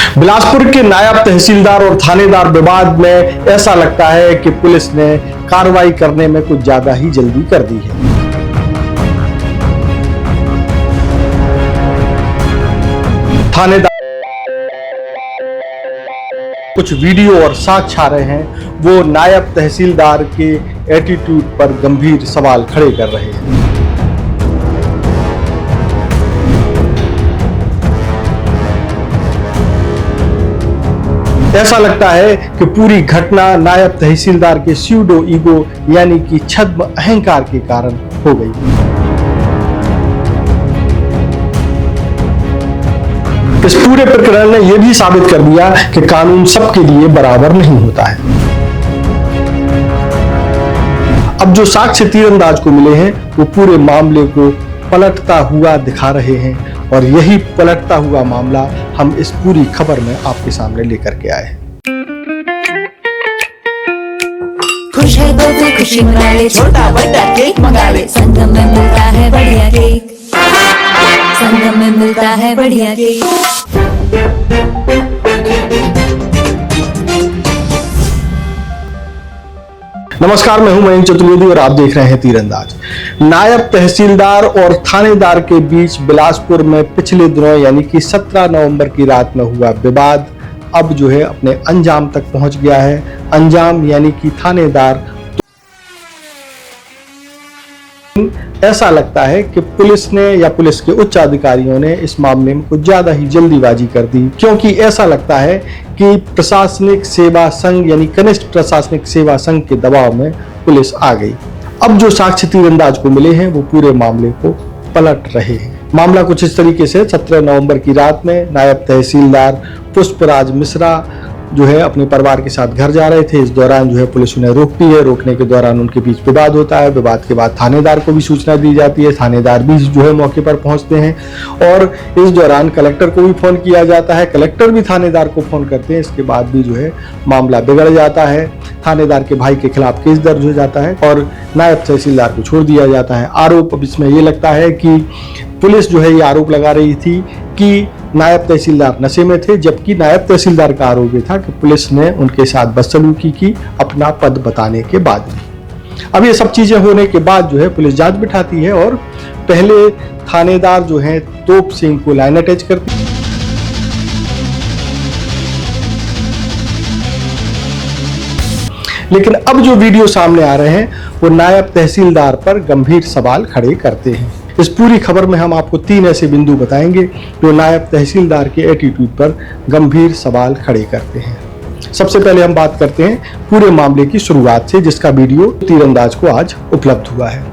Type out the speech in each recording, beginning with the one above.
बिलासपुर के नायब तहसीलदार और थानेदार विवाद में ऐसा लगता है कि पुलिस ने कार्रवाई करने में कुछ ज्यादा ही जल्दी कर दी है। थानेदार कुछ वीडियो और साक्ष्य आ रहे हैं, वो नायब तहसीलदार के एटीट्यूड पर गंभीर सवाल खड़े कर रहे हैं। ऐसा लगता है कि पूरी घटना नायब तहसीलदार के स्यूडो ईगो यानी कि छद्म अहंकार के कारण हो गई। इस पूरे प्रकरण ने यह भी साबित कर दिया कि कानून सबके लिए बराबर नहीं होता है। अब जो साक्ष्य तीरंदाज को मिले हैं वो पूरे मामले को पलटता हुआ दिखा रहे हैं और यही पलटता हुआ मामला हम इस पूरी खबर में आपके सामने लेकर के आए। खुश है तो कोई खुशी मना ले, छोटा बड़ा केक मंगा ले, संगम में मिलता है बढ़िया केक, संगम में मिलता है बढ़िया केक। नमस्कार, मैं हूं मयंक चतुर्वेदी और आप देख रहे हैं तीरंदाज। नायब तहसीलदार और थानेदार के बीच बिलासपुर में पिछले दिनों यानी कि 17 नवंबर की रात में हुआ विवाद अब जो है अपने अंजाम तक पहुंच गया है। अंजाम यानी कि थानेदार, ऐसा लगता है कि पुलिस ने या पुलिस के उच्च अधिकारियों ने इस मामले में कुछ ज्यादा ही जल्दीबाजी कर दी, क्योंकि ऐसा लगता है कि प्रशासनिक सेवा संघ यानी कनिष्ठ प्रशासनिक सेवा संघ के दबाव में पुलिस आ गई। अब जो साक्ष्य तीरंदाज को मिले हैं वो पूरे मामले को पलट रहे हैं। मामला कुछ इस तरीके से 17 नवंबर की रात में नायब तहसीलदार पुष्पराज मिश्रा जो है अपने परिवार के साथ घर जा रहे थे। इस दौरान जो है पुलिस उन्हें रोकती है। रोकने के दौरान उनके बीच विवाद होता है। विवाद के बाद थानेदार को भी सूचना दी जाती है। थानेदार भी जो है मौके पर पहुंचते हैं और इस दौरान कलेक्टर को भी फोन किया जाता है। कलेक्टर भी थानेदार को फोन करते हैं। इसके बाद भी जो है मामला बिगड़ जाता है। थानेदार के भाई के खिलाफ केस दर्ज हो जाता है और नायब तहसीलदार को छोड़ दिया जाता है। आरोप अब इसमें ये लगता है कि पुलिस जो है ये आरोप लगा रही थी कि नायब तहसीलदार नशे में थे, जबकि नायब तहसीलदार का आरोप ये था कि पुलिस ने उनके साथ बदसलूकी की अपना पद बताने के बाद भी। अब ये सब चीजें होने के बाद जो है पुलिस जांच बिठाती है और पहले थानेदार जो है तोप सिंह को लाइन अटैच करती है। लेकिन अब जो वीडियो सामने आ रहे हैं वो नायब तहसीलदार पर गंभीर सवाल खड़े करते हैं। इस पूरी खबर में हम आपको 3 ऐसे बिंदु बताएंगे जो नायब तहसीलदार के एटीट्यूड पर गंभीर सवाल खड़े करते हैं। सबसे पहले हम बात करते हैं पूरे मामले की शुरुआत से, जिसका वीडियो तीरंदाज को आज उपलब्ध हुआ है।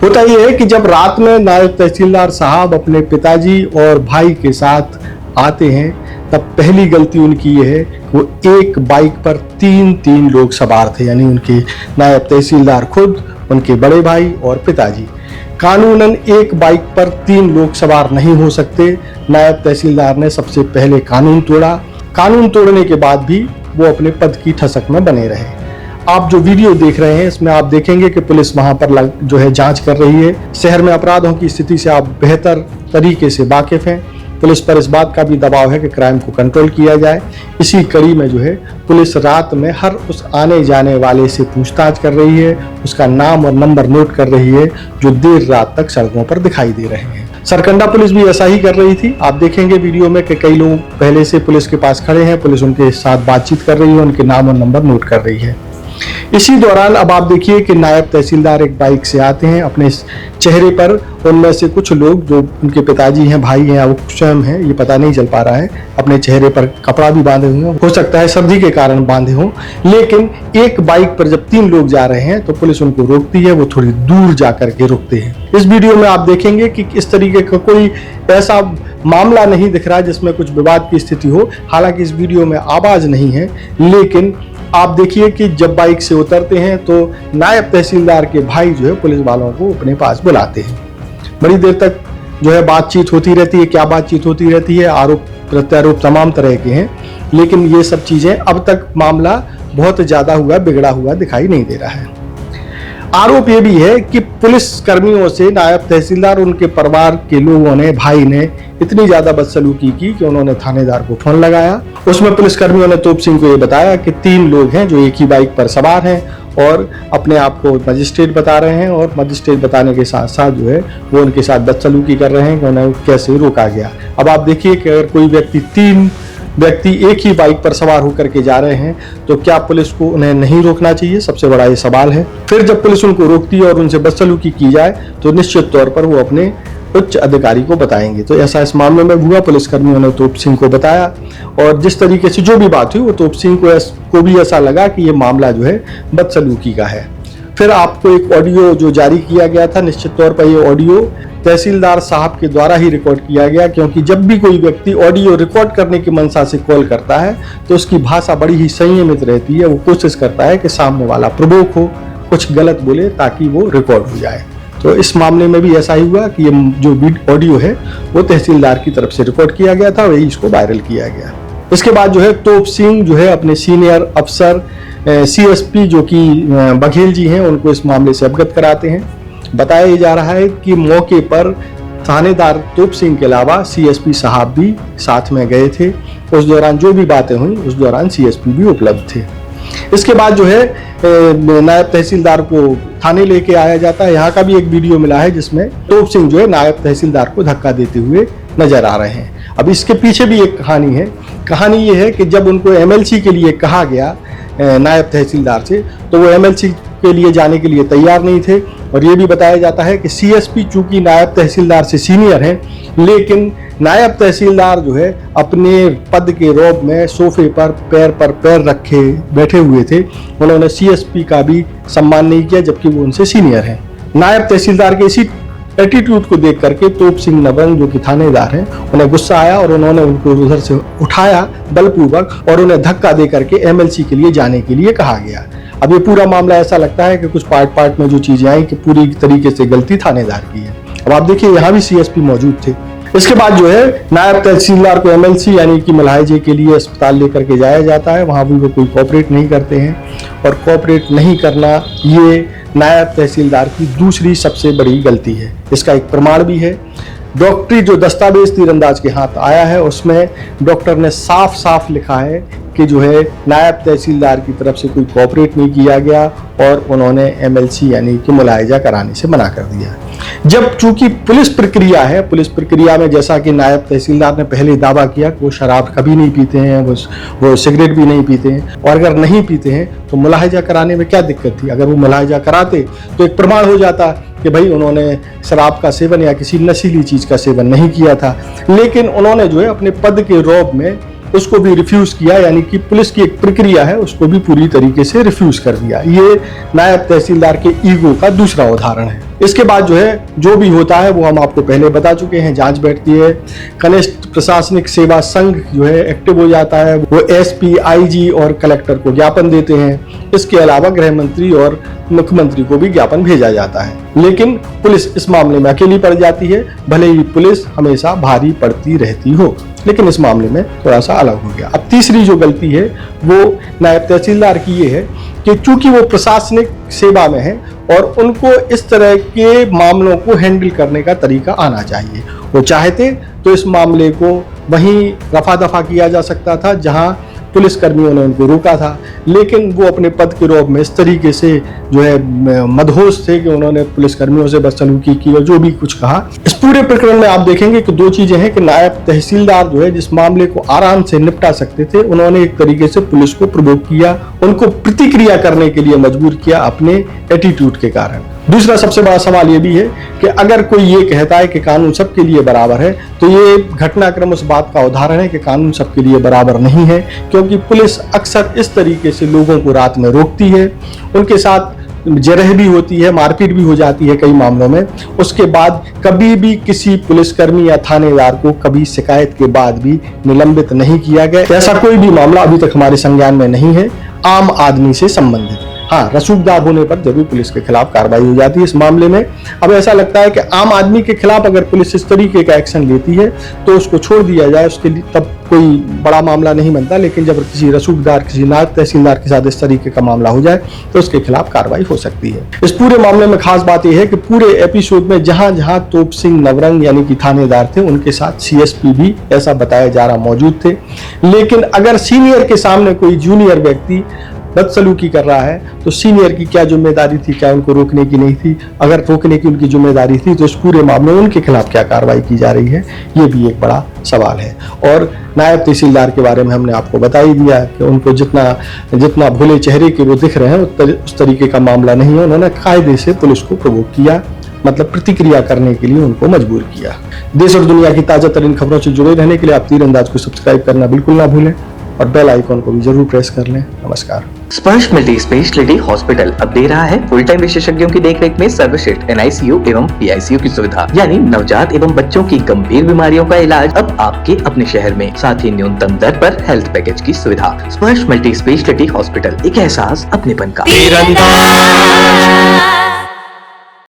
होता यह है कि जब रात में नायब तहसीलदार साहब अपने पिताजी और भाई के साथ आते हैं तब पहली गलती उनकी यह है कि वो एक बाइक पर 3 लोग सवार थे, यानी उनके नायब तहसीलदार खुद, उनके बड़े भाई और पिताजी। कानूनन एक बाइक पर 3 लोग सवार नहीं हो सकते। नायब तहसीलदार ने सबसे पहले कानून तोड़ा। कानून तोड़ने के बाद भी वो अपने पद की ठसक में बने रहे। आप जो वीडियो देख रहे हैं इसमें आप देखेंगे कि पुलिस वहां पर जो है जांच कर रही है। शहर में अपराधों की स्थिति से आप बेहतर तरीके से वाकिफ हैं। पुलिस पर इस बात का भी दबाव है कि क्राइम को कंट्रोल किया जाए। इसी कड़ी में जो है पुलिस रात में हर उस आने जाने वाले से पूछताछ कर रही है, उसका नाम और नंबर नोट कर रही है जो देर रात तक सड़कों पर दिखाई दे रहे हैं। सरकंडा पुलिस भी ऐसा ही कर रही थी। आप देखेंगे वीडियो में कि कई लोग पहले से पुलिस के पास खड़े हैं। पुलिस उनके साथ बातचीत कर रही है, उनके नाम और नंबर नोट कर रही है। इसी दौरान अब आप देखिए कि नायब तहसीलदार एक बाइक से आते हैं। अपने चेहरे पर उनमें से कुछ लोग जो उनके पिताजी हैं, भाई हैं या वो स्वयं हैं, ये पता नहीं चल पा रहा है, अपने चेहरे पर कपड़ा भी बांधे हुए हो सकता है सर्दी के कारण बांधे हों। लेकिन एक बाइक पर जब 3 लोग जा रहे हैं तो पुलिस उनको रोकती है। वो थोड़ी दूर जाकर के रुकते हैं। इस वीडियो में आप देखेंगे कि इस तरीके का कोई ऐसा मामला नहीं दिख रहा जिसमें कुछ विवाद की स्थिति हो। हालांकि इस वीडियो में आवाज नहीं है, लेकिन आप देखिए कि जब बाइक से उतरते हैं तो नायब तहसीलदार के भाई जो है पुलिस वालों को अपने पास बुलाते हैं। बड़ी देर तक जो है बातचीत होती रहती है। क्या बातचीत होती रहती है? आरोप प्रत्यारोप तमाम तरह के हैं, लेकिन ये सब चीजें अब तक मामला बहुत ज्यादा बिगड़ा हुआ दिखाई नहीं दे रहा है। आरोप ये भी है कि पुलिस कर्मियों से नायब तहसीलदार उनके परिवार के लोगों ने, भाई ने इतनी ज्यादा बदसलूकी की कि उन्होंने थानेदार को फोन लगाया। उसमें पुलिस कर्मियों ने तोप सिंह को ये बताया कि 3 लोग हैं जो एक ही बाइक पर सवार हैं और अपने आप को मजिस्ट्रेट बता रहे हैं और मजिस्ट्रेट बताने के साथ साथ जो है वो उनके साथ बदसलूकी कर रहे हैं कि उन्हें कैसे रोका गया। अब आप देखिए कि अगर कोई व्यक्ति 3 व्यक्ति एक ही बाइक पर सवार होकर के जा रहे हैं तो क्या पुलिस को उन्हें नहीं रोकना चाहिए? सबसे बड़ा ये सवाल है। फिर जब पुलिस उनको रोकती है और उनसे बदसलूकी की जाए तो निश्चित तौर पर वो अपने उच्च अधिकारी को बताएंगे। तो ऐसा इस मामले में हुआ। पुलिसकर्मियों ने तोप सिंह को बताया और जिस तरीके से जो भी बात हुई वो तोप सिंह को भी ऐसा लगा कि ये मामला जो है बदसलूकी का है। फिर आपको एक ऑडियो जो जारी किया गया था, निश्चित तौर पर ये ऑडियो तहसीलदार साहब के द्वारा ही रिकॉर्ड किया गया, क्योंकि जब भी कोई व्यक्ति ऑडियो रिकॉर्ड करने की मंशा से कॉल करता है तो उसकी भाषा बड़ी ही संयमित रहती है। वो कोशिश करता है कि सामने वाला प्रवोक हो, कुछ गलत बोले ताकि वो रिकॉर्ड हो जाए। तो इस मामले में भी ऐसा ही हुआ कि ये जो ऑडियो है वो तहसीलदार की तरफ से रिकॉर्ड किया गया था, वही इसको वायरल किया गया। इसके बाद जो है तोप सिंह जो है अपने सीनियर अफसर CSP जो कि बघेल जी हैं उनको इस मामले से अवगत कराते हैं। बताया जा रहा है कि मौके पर थानेदार तोप सिंह के अलावा CSP साहब भी साथ में गए थे। उस दौरान जो भी बातें हुई उस दौरान CSP भी उपलब्ध थे। इसके बाद जो है नायब तहसीलदार को थाने लेके आया जाता है। यहाँ का भी एक वीडियो मिला है जिसमें तोप सिंह जो है नायब तहसीलदार को धक्का देते हुए नजर आ रहे हैं। अब इसके पीछे भी एक कहानी है। कहानी ये है कि जब उनको MLC के लिए कहा गया नायब तहसीलदार से तो वो MLC के लिए जाने के लिए तैयार नहीं थे। और ये भी बताया जाता है कि CSP चूंकि नायब तहसीलदार से सीनियर हैं, लेकिन नायब तहसीलदार जो है अपने पद के रौब में सोफे पर पैर रखे बैठे हुए थे। उन्होंने CSP का भी सम्मान नहीं किया जबकि वो उनसे सीनियर हैं। नायब तहसीलदार के इसी एटीट्यूड को देख करके तोप सिंह नवरंग जो कि थानेदार हैं उन्हें गुस्सा आया और उन्होंने उनको उधर से उठाया बलपूर्वक और उन्हें धक्का दे करके MLC के लिए जाने के लिए कहा गया। अब ये पूरा मामला ऐसा लगता है कि कुछ पार्ट में जो चीजें आई कि पूरी तरीके से गलती थानेदार की है। अब आप देखिए यहाँ भी CSP मौजूद थे। इसके बाद जो है नायब तहसीलदार को MLC यानी कि मुलाहिजे के लिए अस्पताल लेकर के जाया जाता है। वहाँ भी वो कोई कोऑपरेट नहीं करते हैं और कोऑपरेट नहीं करना ये नायब तहसीलदार की दूसरी सबसे बड़ी गलती है। इसका एक प्रमाण भी है। डॉक्टरी जो दस्तावेज तीरंदाज के हाथ आया है उसमें डॉक्टर ने साफ साफ लिखा है कि जो है नायब तहसीलदार की तरफ से कोई कोऑपरेट नहीं किया गया और उन्होंने MLC यानी कि मुलाहिजा कराने से मना कर दिया। जब चूंकि पुलिस प्रक्रिया है, पुलिस प्रक्रिया में जैसा कि नायब तहसीलदार ने पहले दावा किया कि वो शराब कभी नहीं पीते हैं, वो सिगरेट भी नहीं पीते हैं और अगर नहीं पीते हैं तो मुलाहिजा कराने में क्या दिक्कत थी? अगर वो मुलाहिजा कराते तो एक प्रमाण हो जाता कि भाई उन्होंने शराब का सेवन या किसी नशीली चीज का सेवन नहीं किया था। लेकिन उन्होंने जो है अपने पद के रौब में उसको भी रिफ्यूज किया, यानी कि पुलिस की एक प्रक्रिया है उसको भी पूरी तरीके से रिफ्यूज कर दिया। ये नायब तहसीलदार के ईगो का दूसरा उदाहरण है। इसके बाद जो है जो भी होता है वो हम आपको पहले बता चुके हैं। जांच बैठती है, कनिष्ठ प्रशासनिक सेवा संघ जो है एक्टिव हो जाता है, वो SP, IG और कलेक्टर को ज्ञापन देते हैं। इसके अलावा गृह मंत्री और मुख्यमंत्री को भी ज्ञापन भेजा जाता है। लेकिन पुलिस इस मामले में अकेली पड़ जाती है, भले ही पुलिस हमेशा भारी पड़ती रहती हो, लेकिन इस मामले में थोड़ा सा अलग हो गया। अब तीसरी जो गलती है वो नायब तहसीलदार की ये है कि चूंकि वो प्रशासनिक सेवा में है और उनको इस तरह के मामलों को हैंडल करने का तरीका आना चाहिए। वो चाहते तो इस मामले को वहीं रफा दफा किया जा सकता था जहां पुलिस कर्मियों ने उनको रोका था, लेकिन वो अपने पद के रौब में इस तरीके से जो है मदहोश थे कि उन्होंने पुलिस कर्मियों से बदसलूकी की और जो भी कुछ कहा। इस पूरे प्रकरण में आप देखेंगे कि 2 चीजें हैं कि नायब तहसीलदार जो है जिस मामले को आराम से निपटा सकते थे उन्होंने एक तरीके से पुलिस को प्रोवोक किया, उनको प्रतिक्रिया करने के लिए मजबूर किया अपने एटीट्यूड के कारण। दूसरा सबसे बड़ा सवाल ये भी है कि अगर कोई ये कहता है कि कानून सबके लिए बराबर है तो ये घटनाक्रम उस बात का उदाहरण है कि कानून सबके लिए बराबर नहीं है, क्योंकि पुलिस अक्सर इस तरीके से लोगों को रात में रोकती है, उनके साथ जरह भी होती है, मारपीट भी हो जाती है कई मामलों में। उसके बाद कभी भी किसी पुलिसकर्मी या थानेदार को कभी शिकायत के बाद भी निलंबित नहीं किया गया। ऐसा कोई भी मामला अभी तक हमारे संज्ञान में नहीं है आम आदमी से संबंधित। हाँ, रसूखदार होने पर जरूर पुलिस के खिलाफ कार्रवाई हो जाती है इस मामले में। अब ऐसा लगता है कि आम आदमी के खिलाफ अगर पुलिस इस तरीके का एक्शन लेती है तो उसको छोड़ दिया जाए, उसके लिए तब कोई बड़ा मामला नहीं बनता। लेकिन जब किसी रसूखदार, किसी नायब तहसीलदार के साथ इस तरीके का मामला हो जाए तो उसके खिलाफ कार्रवाई हो सकती है। इस पूरे मामले में खास बात यह है कि पूरे एपिसोड में जहां जहां तोप सिंह नवरंग यानी कि थानेदार थे, उनके साथ सीएसपी भी, ऐसा बताया जा रहा, मौजूद थे। लेकिन अगर सीनियर के सामने कोई जूनियर व्यक्ति बदसलूकी कर रहा है तो सीनियर की क्या जिम्मेदारी थी, क्या उनको रोकने की नहीं थी? अगर रोकने की उनकी जिम्मेदारी थी तो इस पूरे मामले में उनके खिलाफ क्या कार्रवाई की जा रही है, ये भी एक बड़ा सवाल है। और नायब तहसीलदार के बारे में हमने आपको बता ही दिया कि उनको जितना भोले चेहरे के वो दिख रहे हैं उस तरीके का मामला नहीं है। उन्होंने कायदे से पुलिस को प्रोवोक किया, मतलब प्रतिक्रिया करने के लिए उनको मजबूर किया। देश और दुनिया की ताजा तरीन खबरों से जुड़े रहने के लिए आप तीरंदाज को सब्सक्राइब करना बिल्कुल ना भूलें और बेल आइकॉन को भी जरूर प्रेस कर लें। नमस्कार। स्पर्श मल्टी स्पेशलिटी हॉस्पिटल अब दे रहा है फुल टाइम विशेषज्ञों की देखरेख में सर्वश्रेष्ठ NICU एवं PICU की सुविधा, यानी नवजात एवं बच्चों की गंभीर बीमारियों का इलाज अब आपके अपने शहर में, साथ ही न्यूनतम दर पर हेल्थ पैकेज की सुविधा। स्पर्श मल्टी स्पेशलिटी हॉस्पिटल, एक एहसास अपनेपन का।